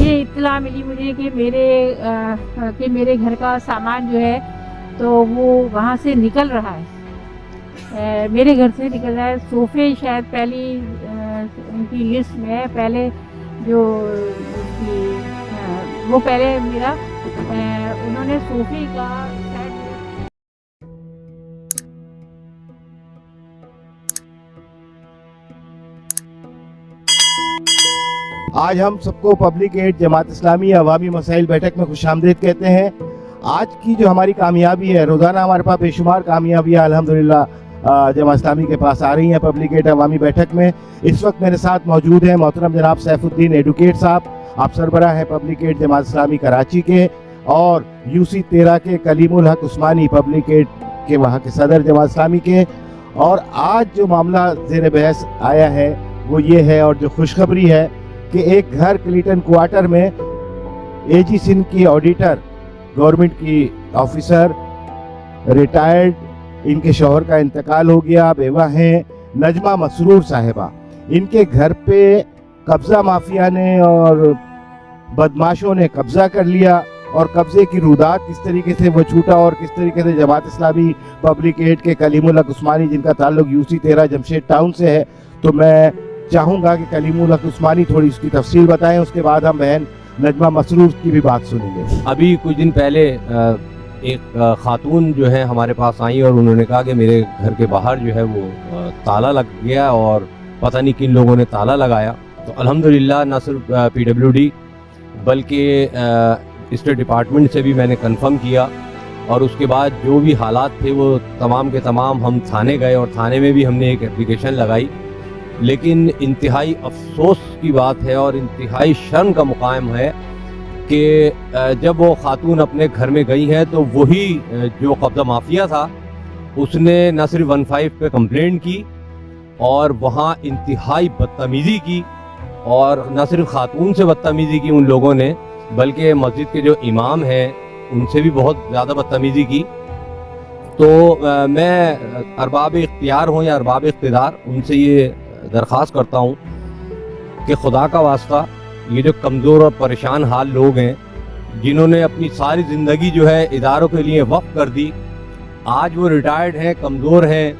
ये इत्तला मिली मुझे कि मेरे घर का सामान जो है तो वो वहाँ से निकल रहा है। मेरे घर से निकल रहा है। सोफ़े शायद पहली उनकी लिस्ट में है। पहले जो वो पहले मेरा उन्होंने सोफ़े का शायद आज हम सबको पब्लिक एड जमात इस्लामी अवामी मसाइल बैठक में खुशामदीद कहते हैं। आज की जो हमारी कामयाबी है, रोज़ाना हमारे पास बेशुमार कामयाबियाँ अल्हम्दुलिल्लाह जमात इस्लामी के पास आ रही हैं पब्लिक एड अवामी बैठक में। इस वक्त मेरे साथ मौजूद हैं मोहतरम जनाब सैफुद्दीन एडवोकेट साहब, आप सरबराह हैं पब्लिक एड जमात इस्लामी कराची के, और यूसी 13 के कलीमुल हक उस्मानी पब्लिक एड के वहाँ के सदर जमात इस्लामी के। और आज जो मामला ज़ेर बहस आया है वो ये है, और जो खुशखबरी है कि एक घर क्लिंटन क्वार्टर में एजी सिंध की ऑडिटर, गवर्नमेंट की ऑफिसर, रिटायर्ड, इनके शौहर का इंतकाल हो गया, बेवा हैं नजमा मसरूर साहिबा। इनके घर पे कब्जा माफिया ने और बदमाशों ने कब्जा कर लिया, और कब्जे की रुदात किस तरीके से वो छूटा और किस तरीके से जमात इस्लामी पब्लिक एड के कलीमुल हक उस्मानी, जिनका ताल्लुक यूसी 13 जमशेद टाउन से है, तो मैं चाहूँगा कि कलीमुल हक उस्मानी थोड़ी उसकी तफसील बताएं, उसके बाद हम बहन नजमा मसरूर की भी बात सुनेंगे। अभी कुछ दिन पहले एक खातून जो है हमारे पास आई और उन्होंने कहा कि मेरे घर के बाहर जो है वो ताला लग गया और पता नहीं किन लोगों ने ताला लगाया। तो अल्हम्दुलिल्लाह न सिर्फ PWD बल्कि स्टेट डिपार्टमेंट से भी मैंने कंफर्म किया, और उसके बाद जो भी हालात थे वो तमाम के तमाम हम थाने गए और थाने में भी हमने एक एप्लीकेशन लगाई। लेकिन इंतहाई अफसोस की बात है और इंतहाई शर्म का मुकाम है कि जब वो खातून अपने घर में गई हैं तो वही जो कब्ज़ा माफिया था उसने न सिर्फ 15 पे कंप्लेंट की और वहाँ इंतहाई बदतमीज़ी की, और न सिर्फ खातून से बदतमीज़ी की उन लोगों ने, बल्कि मस्जिद के जो इमाम हैं उनसे भी बहुत ज़्यादा बदतमीज़ी की। तो मैं अरबाब इख्तियार हों या अरबाब इख्तिदार, उनसे ये दरख्वास्त करता हूँ कि खुदा का वास्ता ये जो कमज़ोर और परेशान हाल लोग हैं, जिन्होंने अपनी सारी ज़िंदगी जो है इदारों के लिए वक्फ कर दी, आज वो रिटायर्ड हैं, कमज़ोर हैं,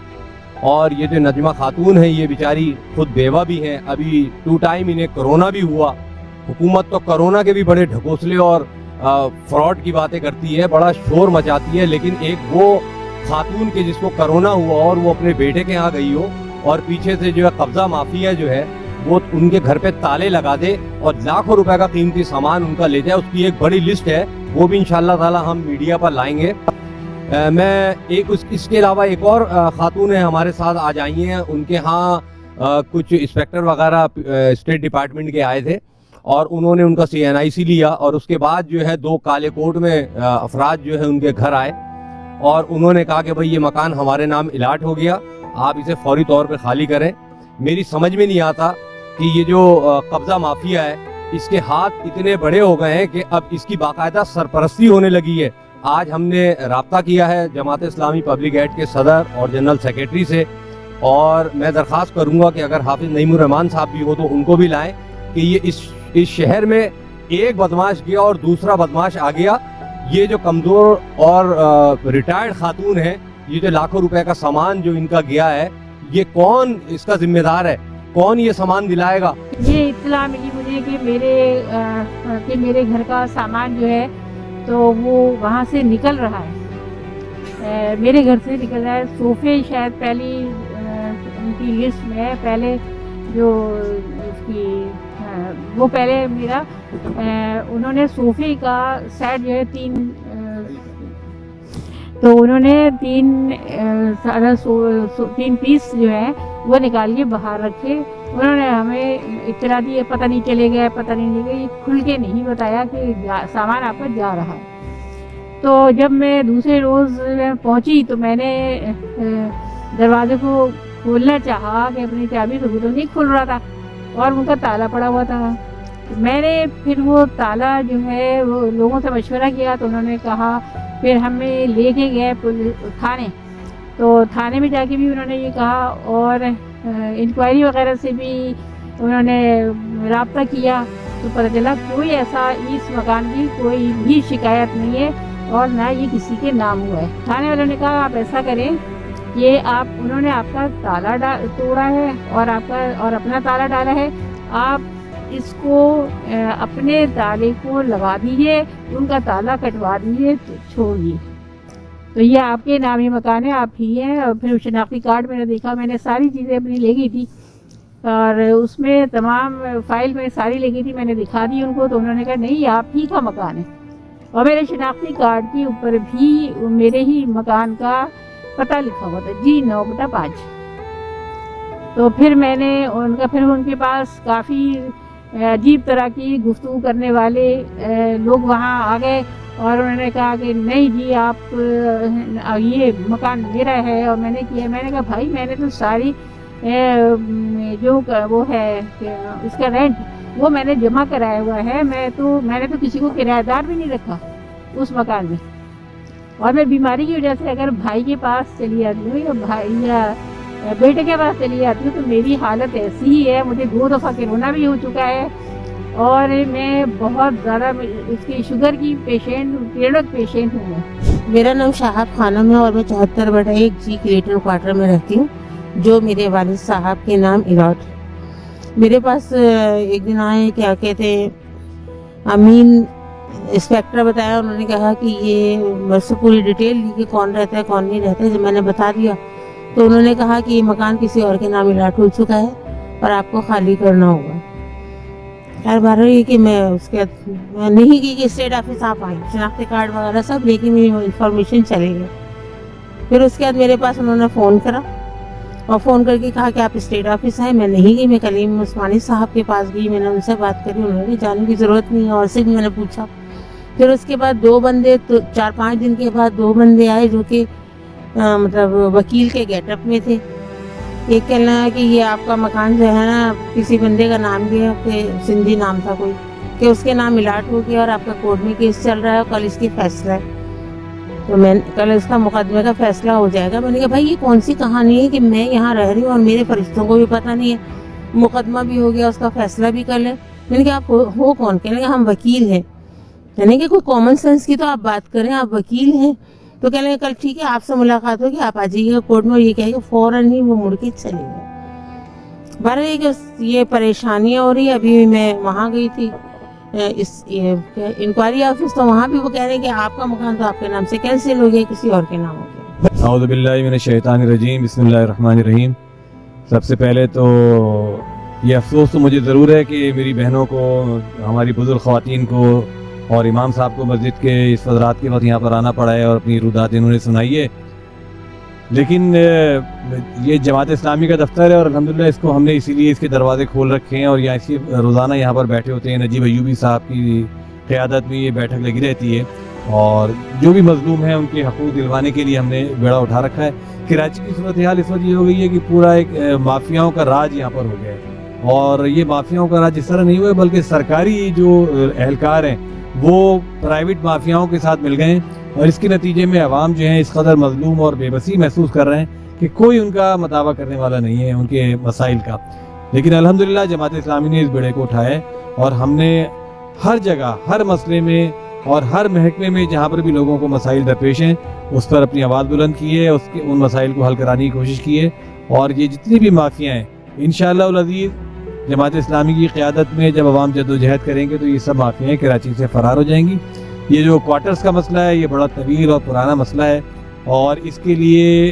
और ये जो नजमा खातून है ये बेचारी खुद बेवा भी हैं। अभी 2 टाइम इन्हें कोरोना भी हुआ। हुकूमत तो कोरोना के भी बड़े ढकोसले और फ्रॉड की बातें करती है, बड़ा शोर मचाती है, लेकिन एक वो खातून के जिसको कोरोना हुआ और वो अपने बेटे के यहाँ गई हो और पीछे से जो है कब्जा माफिया जो है वो उनके घर पे ताले लगा दे और लाखों रुपए का कीमती सामान उनका ले जाए, उसकी एक बड़ी लिस्ट है, वो भी इंशाल्लाह ताला हम मीडिया पर लाएंगे। मैं इसके अलावा एक और खातून है हमारे साथ आज आई हैं, उनके यहाँ कुछ इंस्पेक्टर वगैरह स्टेट डिपार्टमेंट के आए थे और उन्होंने उनका CNIC लिया, और उसके बाद जो है 2 काले कोट में अफराद जो है उनके घर आए और उन्होंने कहा कि भाई ये मकान हमारे नाम इलाट हो गया, आप इसे फौरी तौर पे खाली करें। मेरी समझ में नहीं आता कि ये जो कब्जा माफिया है इसके हाथ इतने बड़े हो गए हैं कि अब इसकी बाकायदा सरपरस्ती होने लगी है। आज हमने राब्ता किया है जमात इस्लामी पब्लिक एड के सदर और जनरल सेक्रेटरी से, और मैं दरख्वास्त करूंगा कि अगर हाफिज नईमुर रहमान साहब भी हो तो उनको भी लाएं कि ये इस शहर में एक बदमाश गया और दूसरा बदमाश आ गया। ये जो कमज़ोर और रिटायर्ड खातून है, ये जो लाखों रुपए का सामान जो इनका गया है, ये कौन इसका जिम्मेदार है, कौन ये सामान दिलाएगा? ये इत्तला मिली मुझे कि मेरे घर का सामान जो है तो वो वहाँ से निकल रहा है। मेरे घर से निकल रहा है। सोफ़े शायद पहली उनकी लिस्ट में है। पहले जो उसकी वो पहले मेरा उन्होंने सोफ़े का सेट जो है 3 तो उन्होंने 3 पीस जो है वो निकाल के बाहर रखे। उन्होंने हमें इत्तला दी है, पता नहीं चले गए, पता नहीं गए, खुल के नहीं बताया कि सामान आपका जा रहा है। तो जब मैं दूसरे रोज़ पहुंची तो मैंने दरवाजे को खोलना चाहा कि अपनी चाबी तो नहीं खुल रहा था और उनका ताला पड़ा हुआ था। मैंने फिर वो ताला जो है वो लोगों से मशवरा किया, तो उन्होंने कहा, फिर हमें लेके गए थाने, तो थाने में जाके भी उन्होंने ये कहा, और इंक्वायरी वगैरह से भी उन्होंने राब्ता किया तो पता चला कोई ऐसा इस मकान की कोई भी शिकायत नहीं है और ना ये किसी के नाम हुआ है। थाने वालों ने कहा आप ऐसा करें, ये उन्होंने आपका ताला तोड़ा है और अपना ताला डाला है, आप इसको अपने ताले को लगा दीजिए, उनका ताला कटवा दीजिए, तो छोड़िए। तो ये आपके नाम ही मकान है, आप ही हैं। और फिर शनाख्ती कार्ड मैंने देखा, मैंने सारी चीज़ें अपनी ले गई थी और उसमें तमाम फाइल में सारी ले गई थी, मैंने दिखा दी उनको। तो उन्होंने कहा नहीं, आप ही का मकान है। और मेरे शनाख्ती कार्ड के ऊपर भी मेरे ही मकान का पता लिखा हुआ था, G9/5। तो फिर मैंने उनके पास काफ़ी अजीब तरह की गुफ्तगू करने वाले लोग वहाँ आ गए और उन्होंने कहा कि नहीं जी, आप ये मकान मेरा है। और मैंने कहा भाई, मैंने तो सारी जो वो है इसका रेंट वो मैंने जमा कराया हुआ है, मैंने तो किसी को किराएदार भी नहीं रखा उस मकान में। और मैं बीमारी की वजह से अगर भाई के पास चली जाती हूँ या भाई या बेटे के पास चली जाती हूँ तो मेरी हालत ऐसी ही है। मुझे 2 दफ़ा कोरोना भी हो चुका है और मैं बहुत ज़्यादा उसकी शुगर की क्लिनिक पेशेंट हूँ मैं। मेरा नाम शाहब खानम है और मैं 74/1 G क्रिएटर क्वार्टर में रहती हूँ, जो मेरे वालिद साहब के नाम इलाट। मेरे पास एक दिन आए, क्या कहते अमीन इंस्पेक्टर बताया, उन्होंने कहा कि ये मुझसे पूरी डिटेल ली कि कौन रहता है कौन नहीं रहता है। जब मैंने बता दिया तो उन्होंने कहा कि ये मकान किसी और के नाम इलाट हो चुका है और आपको खाली करना होगा। खैर बार ये कि मैं नहीं की स्टेट ऑफिस आप आई, शनाख्ती कार्ड वगैरह सब लेके मेरी इंफॉर्मेशन चली गई। फिर उसके बाद मेरे पास उन्होंने फ़ोन करा और फ़ोन करके कहा कि आप स्टेट ऑफिस आए। मैं नहीं गई, मैं कलीम उस्मानी साहब के पास गई, मैंने उनसे बात करी, उन्होंने जाने की ज़रूरत नहीं है और से भी मैंने पूछा। फिर उसके बाद 2 बंदे, तो 4-5 दिन के बाद 2 बंदे आए जो कि मतलब वकील के गेटअप में थे। एक कहना है कि ये आपका मकान जो है ना, किसी बंदे का नाम दिया कि सिंधी नाम था कोई, कि उसके नाम इलाट हो गया और आपका कोर्ट में केस चल रहा है और कल इसकी फैसला है, तो कल इसका मुकदमे का फैसला हो जाएगा। मैंने कहा भाई ये कौन सी कहानी है कि मैं यहाँ रह रही हूँ और मेरे फरिश्तों को भी पता नहीं है, मुकदमा भी हो गया, उसका फैसला भी कल है। मैंने कहा आप हो कौन? कहने हम वकील हैं। यानी कि कोई कॉमन सेंस की तो आप बात करें, आप वकील हैं। तो कह रहे कल ठीक है, आपसे मुलाकात होगी, आप आ जाइएगा कोर्ट में। और ये कहेगा फ़ौरन ही वो मुड़ के चले गए। बहरहाल ये परेशानियाँ हो रही है। अभी मैं वहाँ गई थी इंक्वायरी ऑफिस, तो वहाँ भी वो कह रहे हैं कि आपका मकान तो आपके नाम से कैंसिल हो गया, किसी और के नाम हो गया। औज़ु बिल्लाहि मिनश शैतानिर रजीम, बिस्मिल्लाहिर रहमानिर रहीम। सबसे पहले तो ये अफसोस तो मुझे ज़रूर है कि मेरी बहनों को, हमारी बुजुर्ग ख़वातीन को और इमाम साहब को मस्जिद के इस रात के वक्त यहाँ पर आना पड़ा है और अपनी रुदात इन्होंने सुनाई है। लेकिन ये जमात इस्लामी का दफ्तर है और अल्हम्दुलिल्लाह इसको हमने इसीलिए इसके दरवाजे खोल रखे हैं और यहाँ इसी रोज़ाना यहाँ पर बैठे होते हैं। नजीब अयूबी साहब की क़यादत में ये बैठक लगी रहती है और जो भी मजलूम हैं उनके हकूक़ दिलवाने के लिए हमने बेड़ा उठा रखा है। कराची की सूरत हाल इस वक्त ये हो गई है कि पूरा एक माफियाओं का राज यहाँ पर हो गया है और ये माफियाओं का राज इस तरह नहीं हुआ है बल्कि सरकारी जो एहलकार हैं वो प्राइवेट माफियाओं के साथ मिल गए हैं और इसके नतीजे में अवाम जो है इस कदर मजलूम और बेबसी महसूस कर रहे हैं कि कोई उनका मतावा करने वाला नहीं है उनके मसाइल का। लेकिन अल्हम्दुलिल्लाह जमात इस्लामी ने इस बेड़े को उठाया और हमने हर जगह, हर मसले में और हर महकमे में जहाँ पर भी लोगों को मसाइल दरपेश हैं उस पर अपनी आवाज़ बुलंद की है, उन मसाइल को हल कराने की कोशिश की है। और ये जितनी भी माफियाँ हैं इंशाअल्लाह अज़ीज़ जमात इस्लामी की क़यादत में जब अवाम जद्दोजहद करेंगे तो ये सब माफियाँ कराची से फ़रार हो जाएंगी। ये जो क्वार्टर्स का मसला है ये बड़ा तवील और पुराना मसला है और इसके लिए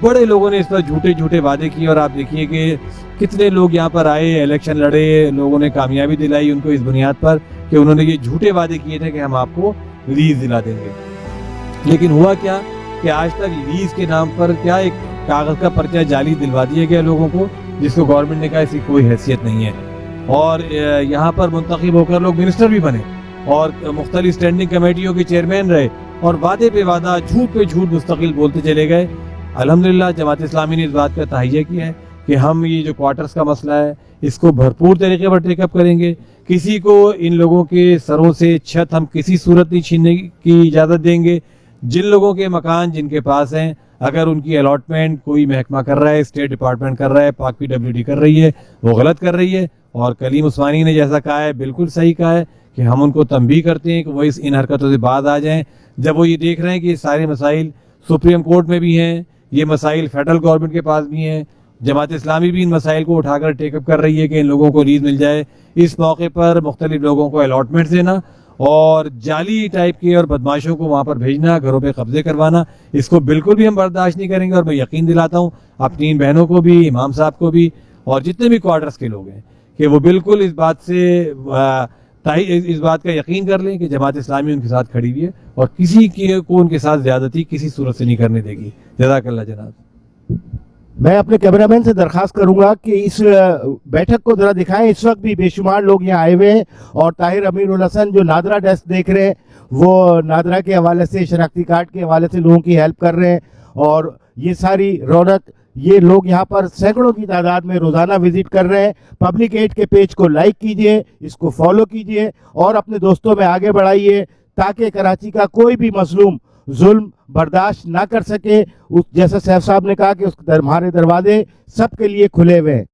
बड़े लोगों ने इस पर झूठे झूठे वादे किए और आप देखिए कि कितने लोग यहाँ पर आए, इलेक्शन लड़े, लोगों ने कामयाबी दिलाई उनको इस बुनियाद पर कि उन्होंने ये झूठे वादे किए थे कि हम आपको लीज दिला देंगे। लेकिन हुआ क्या कि आज तक लीज के नाम पर क्या एक कागज़ का पर्चा जाली दिलवा दिया गया लोगों को, जिसको गवर्नमेंट ने कहा इसकी कोई हैसियत नहीं है। और यहाँ पर मुंतखब होकर लोग मिनिस्टर भी बने और मुख्तलिफ स्टैंडिंग कमेटियों के चेयरमैन रहे और वादे पे वादा, झूठ पे झूठ मुस्तकिल बोलते चले गए। अल्हम्दुलिल्लाह जमात इस्लामी ने इस बात का तहैया किया है कि हम ये जो क्वार्टर्स का मसला है इसको भरपूर तरीके पर टेकअप करेंगे। किसी को इन लोगों के सरों से छत हम किसी सूरत नहीं छीनने की इजाज़त देंगे। जिन लोगों के मकान जिनके पास हैं अगर उनकी अलॉटमेंट कोई महकमा कर रहा है, स्टेट डिपार्टमेंट कर रहा है, पाक PWD कर रही है, वो गलत कर रही है। और कलीम उस्मानी ने जैसा कहा है, बिल्कुल सही कहा है कि हम उनको तंबीह करते हैं कि वो इन हरकतों से बाज आ जाएं। जब वो ये देख रहे हैं कि ये सारे मसाइल सुप्रीम कोर्ट में भी हैं, ये मसाइल फेडरल गवर्नमेंट के पास भी हैं, जमात इस्लामी भी इन मसाइल को उठाकर टेकअप कर रही है कि इन लोगों को लीज मिल जाए। इस मौके पर मुख्तलिफ लोगों को अलॉटमेंट देना और जाली टाइप के और बदमाशों को वहाँ पर भेजना, घरों पे कब्जे करवाना, इसको बिल्कुल भी हम बर्दाश्त नहीं करेंगे। और मैं यकीन दिलाता हूँ अपनी इन बहनों को भी, इमाम साहब को भी और जितने भी क्वार्टर्स के लोग हैं कि वो बिल्कुल इस बात का यकीन कर लें कि जमात इस्लामी उनके साथ खड़ी हुई है और किसी को उनके साथ ज़्यादती किसी सूरत से नहीं करने देगी। जज़ाकल्लाह जनाब। मैं अपने कैमरामैन से दरखास्त करूंगा कि इस बैठक को जरा दिखाएं। इस वक्त भी बेशुमार लोग यहाँ आए हुए हैं और ताहिर अमीरुल हसन जो नादरा डेस्क देख रहे हैं, वो नादरा के हवाले से, शनाख्ती कार्ड के हवाले से लोगों की हेल्प कर रहे हैं। और ये सारी रौनक, ये लोग यहाँ पर सैकड़ों की तादाद में रोज़ाना विजिट कर रहे हैं। पब्लिक एड के पेज को लाइक कीजिए, इसको फॉलो कीजिए और अपने दोस्तों में आगे बढ़ाइए ताकि कराची का कोई भी मजलूम जुल्म बर्दाश्त ना कर सके। उस जैसा सैफ साहब ने कहा कि हमारे दरवाजे सबके लिए खुले हुए हैं।